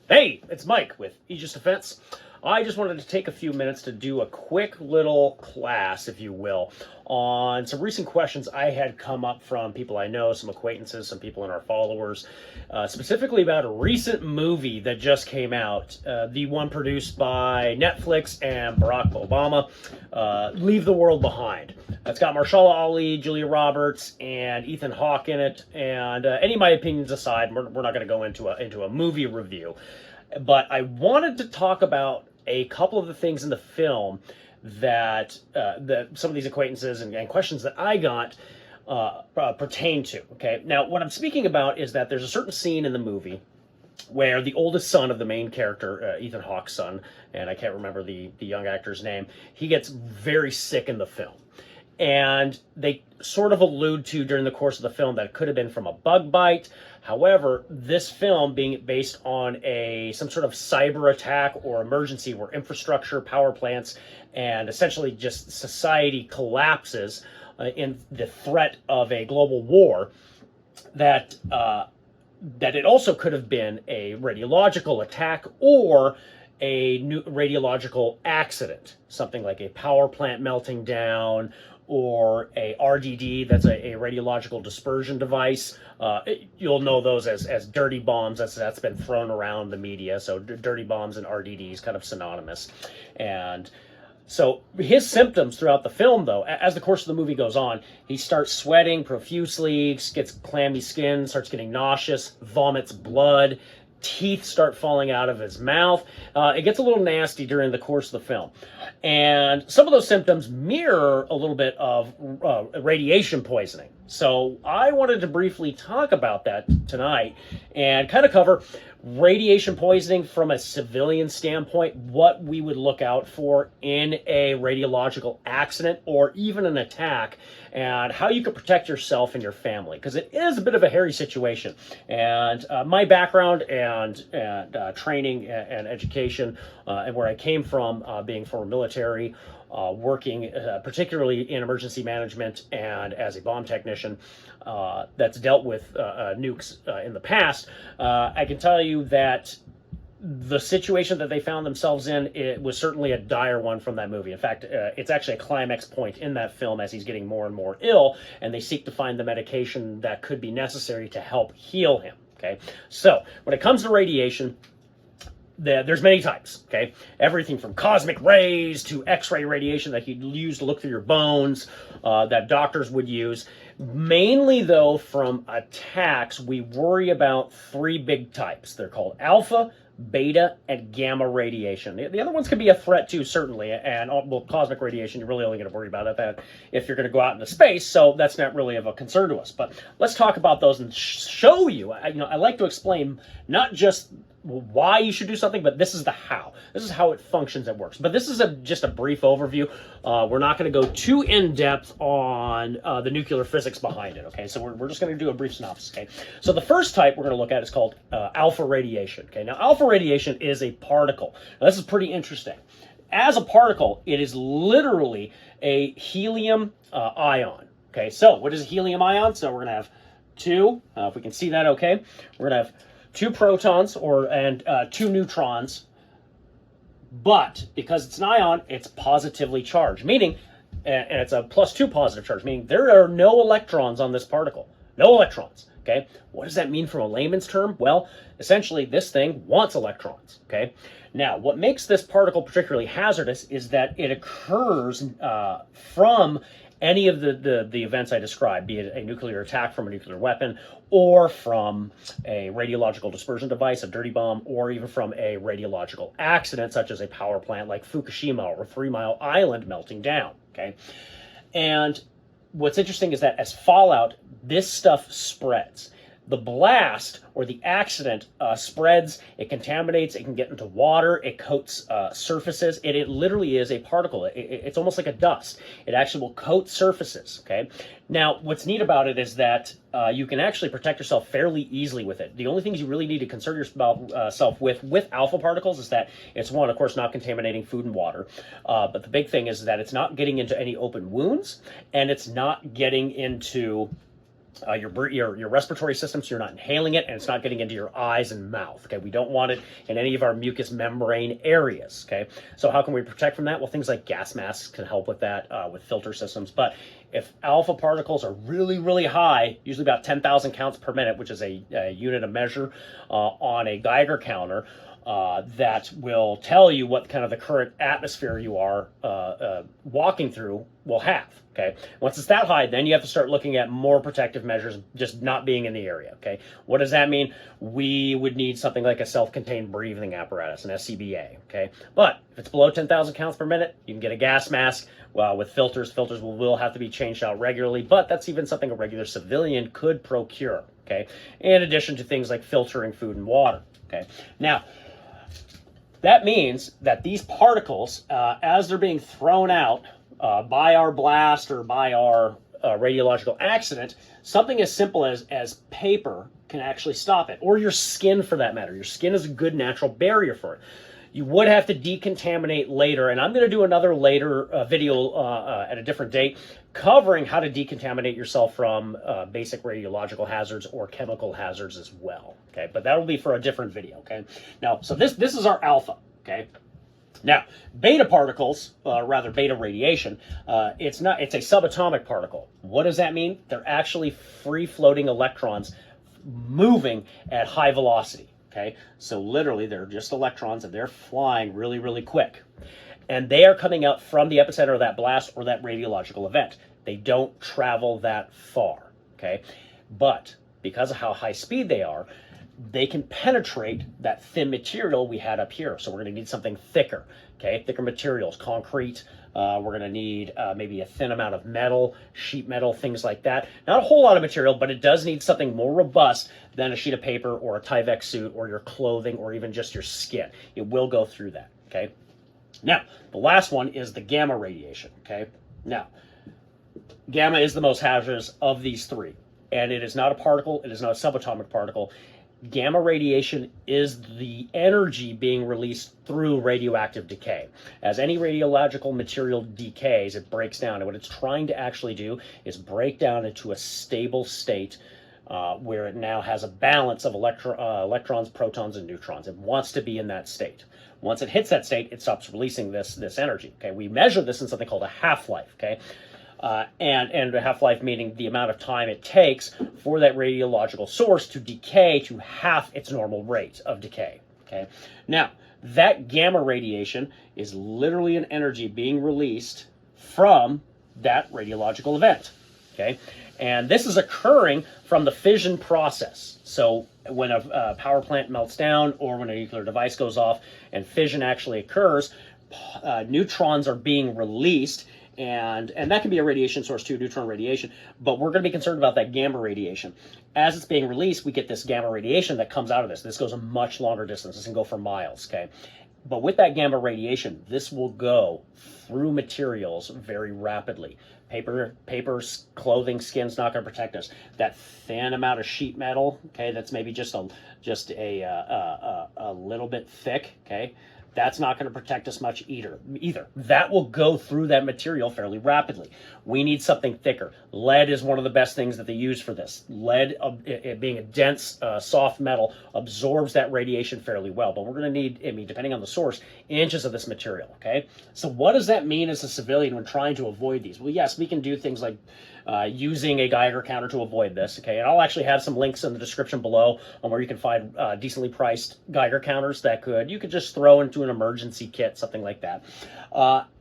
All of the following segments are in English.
Hey, it's Mike with Aegis Defense. I just wanted to take a few minutes to do a quick little class, if you will, on some recent questions I had come up from people I know, some acquaintances, some people in our followers, specifically about a recent movie that just came out, the one produced by Netflix and Barack Obama, Leave the World Behind. It's got Mahershala Ali, Julia Roberts, and Ethan Hawke in it. And any of my opinions aside, we're not going to go into a movie review. But I wanted to talk about a couple of the things in the film that some of these acquaintances and questions that I got pertain to. Okay, now what I'm speaking about is that there's a certain scene in the movie where the oldest son of the main character, Ethan Hawke's son, and I can't remember the young actor's name, he gets very sick in the film. And they sort of allude to during the course of the film that it could have been from a bug bite. However, this film being based on some sort of cyber attack or emergency where infrastructure, power plants, and essentially just society collapses in the threat of a global war, that it also could have been a radiological attack or a new radiological accident, something like a power plant melting down, or a RDD, that's a radiological dispersion device. You'll know those as dirty bombs. That's been thrown around the media. So dirty bombs and RDDs, kind of synonymous. And so his symptoms throughout the film, though, as the course of the movie goes on, he starts sweating profusely, gets clammy skin, starts getting nauseous, vomits blood, teeth start falling out of his mouth. It gets a little nasty during the course of the film. And some of those symptoms mirror a little bit of radiation poisoning. So I wanted to briefly talk about that tonight and kind of cover radiation poisoning from a civilian standpoint, what we would look out for in a radiological accident or even an attack, and how you could protect yourself and your family, because it is a bit of a hairy situation. And my background and training and education and where I came from, being former military, working particularly in emergency management and as a bomb technician that's dealt with nukes in the past, I can tell you that the situation that they found themselves in, it was certainly a dire one from that movie. In fact, it's actually a climax point in that film as he's getting more and more ill, and they seek to find the medication that could be necessary to help heal him. Okay, so when it comes to radiation, there's many types, okay? Everything from cosmic rays to X-ray radiation that you'd use to look through your bones, that doctors would use. Mainly, though, from attacks, we worry about three big types. They're called alpha, beta, and gamma radiation. The other ones can be a threat too, certainly, and well, cosmic radiation, you're really only going to worry about that if you're going to go out into space, so that's not really of a concern to us. But let's talk about those and show you. I like to explain not just why you should do something, but this is the how. This is how it functions and works. But this is just a brief overview. We're not going to go too in-depth on the nuclear physics behind it, okay? So we're just going to do a brief synopsis, okay? So the first type we're going to look at is called alpha radiation, okay? Now, alpha radiation is a particle. Now, this is pretty interesting. As a particle, it is literally a helium ion, okay? So what is a helium ion? So we're going to have two, if we can see that okay, we're going to have two protons and two neutrons, but because it's an ion, it's positively charged, meaning, and it's a +2 positive charge, meaning there are no electrons on this particle. No electrons, okay? What does that mean from a layman's term? Well, essentially, this thing wants electrons, okay? Now, what makes this particle particularly hazardous is that it occurs from any of the events I described, be it a nuclear attack from a nuclear weapon, or from a radiological dispersion device, a dirty bomb, or even from a radiological accident, such as a power plant like Fukushima or 3 Mile Island melting down, okay? And what's interesting is that as fallout, this stuff spreads. The blast or the accident spreads, it contaminates, it can get into water, it coats surfaces. It literally is a particle. It's almost like a dust. It actually will coat surfaces, okay? Now, what's neat about it is that you can actually protect yourself fairly easily with it. The only things you really need to concern yourself with alpha particles is that it's, one, of course, not contaminating food and water. But the big thing is that it's not getting into any open wounds, and it's not getting into your respiratory system, so you're not inhaling it and it's not getting into your eyes and mouth. Okay, we don't want it in any of our mucous membrane areas. Okay, so how can we protect from that? Well, things like gas masks can help with that, with filter systems. But if alpha particles are really, really high, usually about 10,000 counts per minute, which is a unit of measure on a Geiger counter, that will tell you what kind of the current atmosphere you are walking through will have. Okay, once it's that high, then you have to start looking at more protective measures, just not being in the area. Okay, what does that mean? We would need something like a self-contained breathing apparatus, an SCBA. Okay, but if it's below 10,000 counts per minute, you can get a gas mask. Well, with filters will have to be changed out regularly, but that's even something a regular civilian could procure. Okay, in addition to things like filtering food and water. Okay, now that means that these particles, as they're being thrown out by our blast or by our radiological accident, something as simple as paper can actually stop it, or your skin for that matter. Your skin is a good natural barrier for it. You would have to decontaminate later, and I'm going to do another later video at a different date covering how to decontaminate yourself from basic radiological hazards or chemical hazards as well. Okay, but that will be for a different video. Okay, now so this is our alpha. Okay. Now, beta particles, rather beta radiation, it's a subatomic particle. What does that mean? They're actually free-floating electrons moving at high velocity. Okay, so literally they're just electrons and they're flying really, really quick. And they are coming out from the epicenter of that blast or that radiological event. They don't travel that far. Okay, but because of how high speed they are, they can penetrate that thin material we had up here. So we're going to need something thicker, okay? Thicker materials, concrete. We're going to need maybe a thin amount of metal, sheet metal, things like that. Not a whole lot of material, but it does need something more robust than a sheet of paper or a Tyvek suit or your clothing or even just your skin. It will go through that, okay? Now, the last one is the gamma radiation, okay? Now, gamma is the most hazardous of these three, and it is not a particle. It is not a subatomic particle. Gamma radiation is the energy being released through radioactive decay. As any radiological material decays, it breaks down. And what it's trying to actually do is break down into a stable state where it now has a balance of electrons, protons, and neutrons. It wants to be in that state. Once it hits that state, it stops releasing this energy. Okay, we measure this in something called a half-life. Okay. And half-life meaning the amount of time it takes for that radiological source to decay to half its normal rate of decay. Okay. Now, that gamma radiation is literally an energy being released from that radiological event. Okay. And this is occurring from the fission process. So when a power plant melts down or when a nuclear device goes off and fission actually occurs, neutrons are being released. And that can be a radiation source too, neutron radiation, but we're going to be concerned about that gamma radiation. As it's being released, we get this gamma radiation that comes out of this. This goes a much longer distance. This can go for miles, okay? But with that gamma radiation, this will go through materials very rapidly. Paper, clothing, skin's not going to protect us. That thin amount of sheet metal, okay, that's maybe just a little bit thick, okay? That's not going to protect us much either. That will go through that material fairly rapidly. We need something thicker. Lead is one of the best things that they use for this. Lead, it being a dense, soft metal, absorbs that radiation fairly well. But we're going to need, depending on the source, inches of this material, okay? So what does that mean as a civilian when trying to avoid these? Well, yes, we can do things like using a Geiger counter to avoid this, okay? And I'll actually have some links in the description below on where you can find decently priced Geiger counters that you could just throw into an emergency kit, something like that.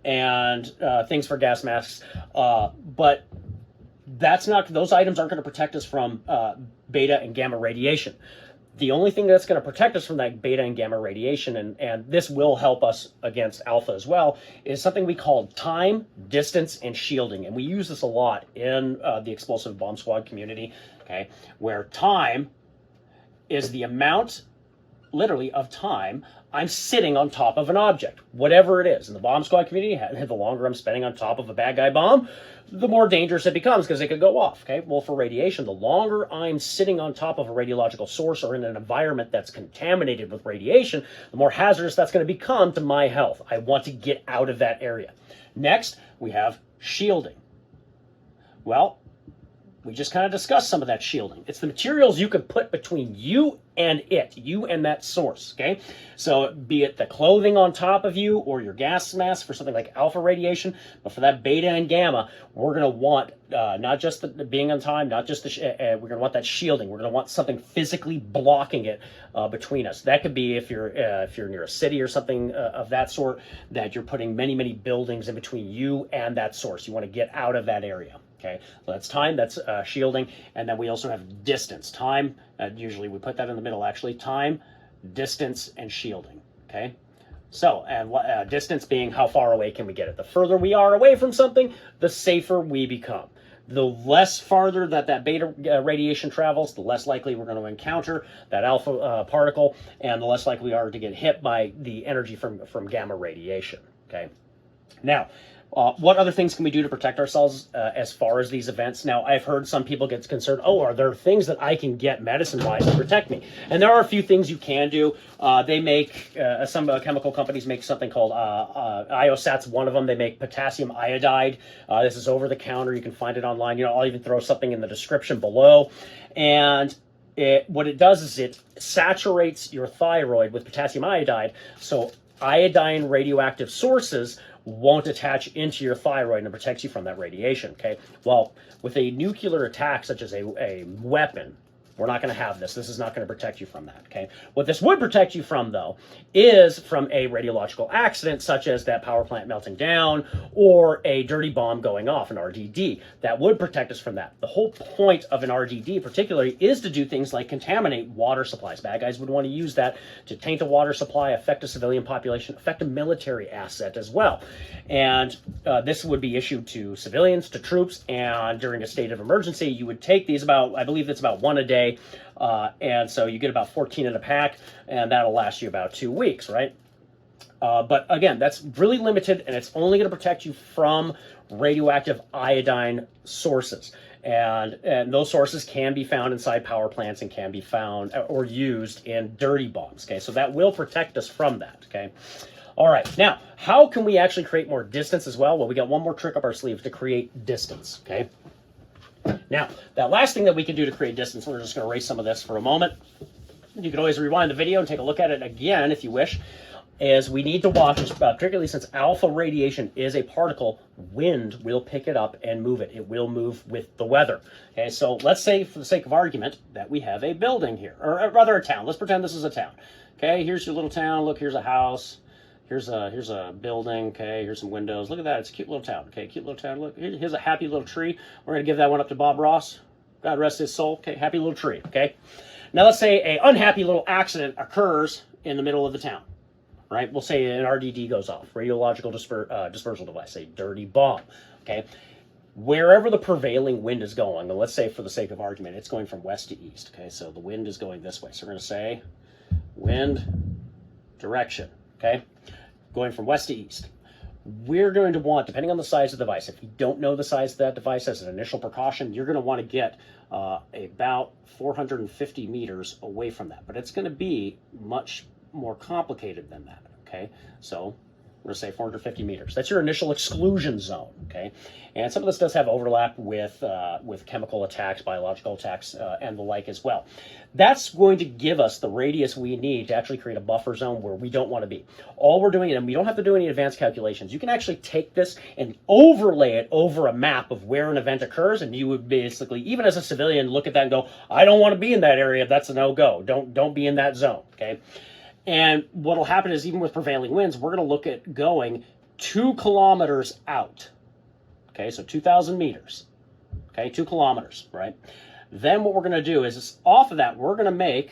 And things for gas masks. But those items aren't going to protect us from beta and gamma radiation. The only thing that's going to protect us from that beta and gamma radiation, and this will help us against alpha as well, is something we call time, distance, and shielding. And we use this a lot in the explosive bomb squad community, okay, where time is the amount, literally, of time I'm sitting on top of an object, whatever it is. In the bomb squad community, the longer I'm spending on top of a bad guy bomb, the more dangerous it becomes because it could go off, okay? Well, for radiation, the longer I'm sitting on top of a radiological source or in an environment that's contaminated with radiation, the more hazardous that's going to become to my health. I want to get out of that area. Next, we have shielding. Well, we just kind of discussed some of that shielding. It's the materials you can put between you and it, you and that source, okay? So be it the clothing on top of you or your gas mask for something like alpha radiation, but for that beta and gamma, we're going to want not just the being on time, not just the, we're going to want that shielding. We're going to want something physically blocking it between us. That could be if you're near a city or something of that sort, that you're putting many, many buildings in between you and that source. You want to get out of that area. Okay, so that's time, that's shielding, and then we also have distance. Time, usually we put that in the middle actually, time, distance, and shielding, okay? So, and distance being how far away can we get it. The further we are away from something, the safer we become. The less farther that beta radiation travels, the less likely we're going to encounter that alpha particle, and the less likely we are to get hit by the energy from gamma radiation, okay? Now, what other things can we do to protect ourselves as far as these events? Now, I've heard some people get concerned, oh, are there things that I can get medicine-wise to protect me? And there are a few things you can do. They make, some chemical companies make something called Iosat's one of them. They make potassium iodide. This is over-the-counter. You can find it online. You know, I'll even throw something in the description below. And what it does is it saturates your thyroid with potassium iodide, so iodine radioactive sources won't attach into your thyroid and protects you from that radiation, okay? Well, with a nuclear attack, such as a weapon, we're not going to have this. This is not going to protect you from that, okay? What this would protect you from, though, is from a radiological accident, such as that power plant melting down or a dirty bomb going off, an RDD. That would protect us from that. The whole point of an RDD, particularly, is to do things like contaminate water supplies. Bad guys would want to use that to taint a water supply, affect a civilian population, affect a military asset as well. And this would be issued to civilians, to troops, and during a state of emergency, you would take these about, I believe it's about one a day, and so you get about 14 in a pack, and that'll last you about 2 weeks, right? But again, that's really limited, and it's only going to protect you from radioactive iodine sources. And those sources can be found inside power plants and can be found or used in dirty bombs, okay? So that will protect us from that, okay? All right, now, how can we actually create more distance as well? Well, we got one more trick up our sleeve to create distance, okay? Now, that last thing that we can do to create distance, we're just going to erase some of this for a moment. You can always rewind the video and take a look at it again if you wish, is we need to watch, particularly since alpha radiation is a particle, wind will pick it up and move it. It will move with the weather. Okay, so let's say, for the sake of argument, that we have a building here, or rather a town. Let's pretend this is a town. Okay, here's your little town. Look, here's a house. Here's a building, okay, here's some windows. Look at that, it's a cute little town, okay, cute little town. Look, here's a happy little tree. We're going to give that one up to Bob Ross. God rest his soul, okay, happy little tree, okay. Now let's say an unhappy little accident occurs in the middle of the town, right? We'll say an RDD goes off, radiological dispersal device, a dirty bomb, okay. Wherever the prevailing wind is going, and let's say for the sake of argument, it's going from west to east, okay, so the wind is going this way. So we're going to say wind direction, okay, going from west to east. We're going to want, depending on the size of the device, if you don't know the size of that device as an initial precaution, you're going to want to get about 450 meters away from that. But it's going to be much more complicated than that, okay? So we're going to say 450 meters. That's your initial exclusion zone, okay? And some of this does have overlap with chemical attacks, biological attacks, and the like as well. That's going to give us the radius we need to actually create a buffer zone where we don't want to be. All we're doing, and we don't have to do any advanced calculations, you can actually take this and overlay it over a map of where an event occurs, and you would basically, even as a civilian, look at that and go, I don't want to be in that area. That's a no-go. Don't be in that zone, okay? And what will happen is, even with prevailing winds, we're going to look at going 2 kilometers out. Okay, so 2,000 meters. Okay, 2 kilometers, right? Then what we're going to do is, off of that, we're going to make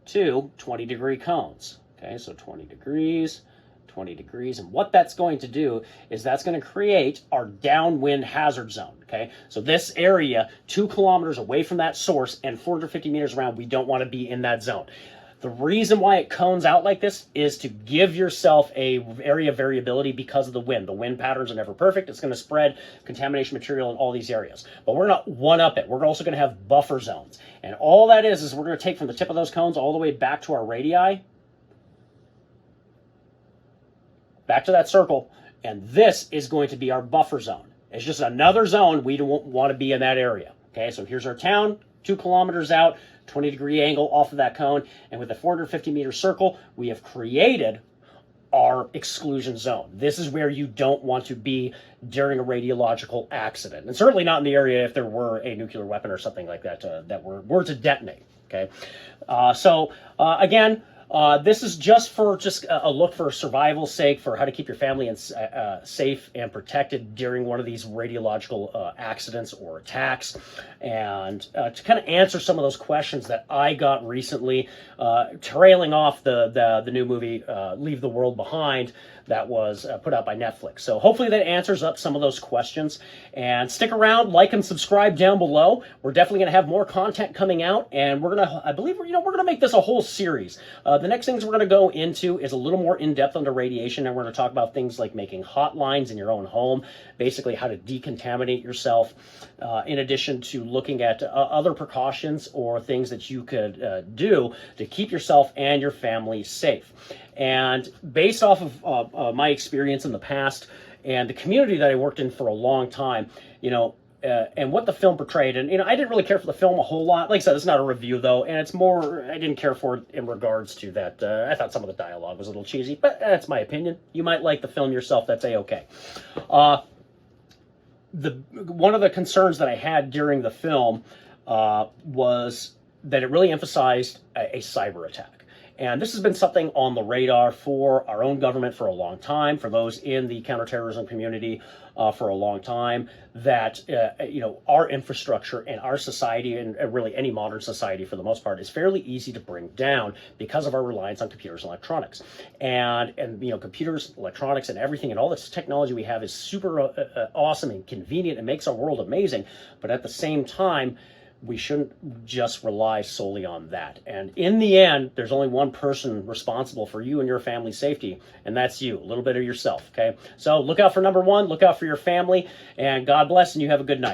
2 20-degree cones. Okay, so 20 degrees, 20 degrees. And what that's going to do is that's going to create our downwind hazard zone. Okay, so this area, 2 kilometers away from that source and 450 meters around, we don't want to be in that zone. The reason why it cones out like this is to give yourself a area of variability because of the wind. The wind patterns are never perfect. It's going to spread contamination material in all these areas. But we're not one-up it. We're also going to have buffer zones. And all that is we're going to take from the tip of those cones all the way back to our radii, back to that circle, and this is going to be our buffer zone. It's just another zone. We don't want to be in that area. Okay, so here's our town, 2 kilometers out, 20-degree angle off of that cone, and with a 450-meter circle, we have created our exclusion zone. This is where you don't want to be during a radiological accident, and certainly not in the area if there were a nuclear weapon or something like that that were to detonate. Okay, again, this is just a look for survival's sake, for how to keep your family safe and protected during one of these radiological accidents or attacks, and to kind of answer some of those questions that I got recently, trailing off the new movie Leave the World Behind that was put out by Netflix. So hopefully that answers up some of those questions. And stick around, like and subscribe down below. We're definitely going to have more content coming out, and I believe we're going to make this a whole series. The next things we're going to go into is a little more in-depth into radiation, and we're going to talk about things like making hotlines in your own home, basically how to decontaminate yourself, in addition to looking at other precautions or things that you could do to keep yourself and your family safe. And based off of my experience in the past and the community that I worked in for a long time, and what the film portrayed, and I didn't really care for the film a whole lot. Like I said, it's not a review though, and it's more I didn't care for it in regards to that. I thought some of the dialogue was a little cheesy, but that's my opinion. You might like the film yourself. That's a-okay. One of the concerns that I had during the film was that it really emphasized a cyber attack. And this has been something on the radar for our own government for a long time, for those in the counterterrorism community for a long time, that, our infrastructure and our society, and really any modern society for the most part, is fairly easy to bring down because of our reliance on computers and electronics. And computers, electronics, and everything, and all this technology we have is super awesome and convenient and makes our world amazing. But at the same time, we shouldn't just rely solely on that. And in the end, there's only one person responsible for you and your family's safety, and that's you, a little bit of yourself, okay? So look out for number one, look out for your family, and God bless, and you have a good night.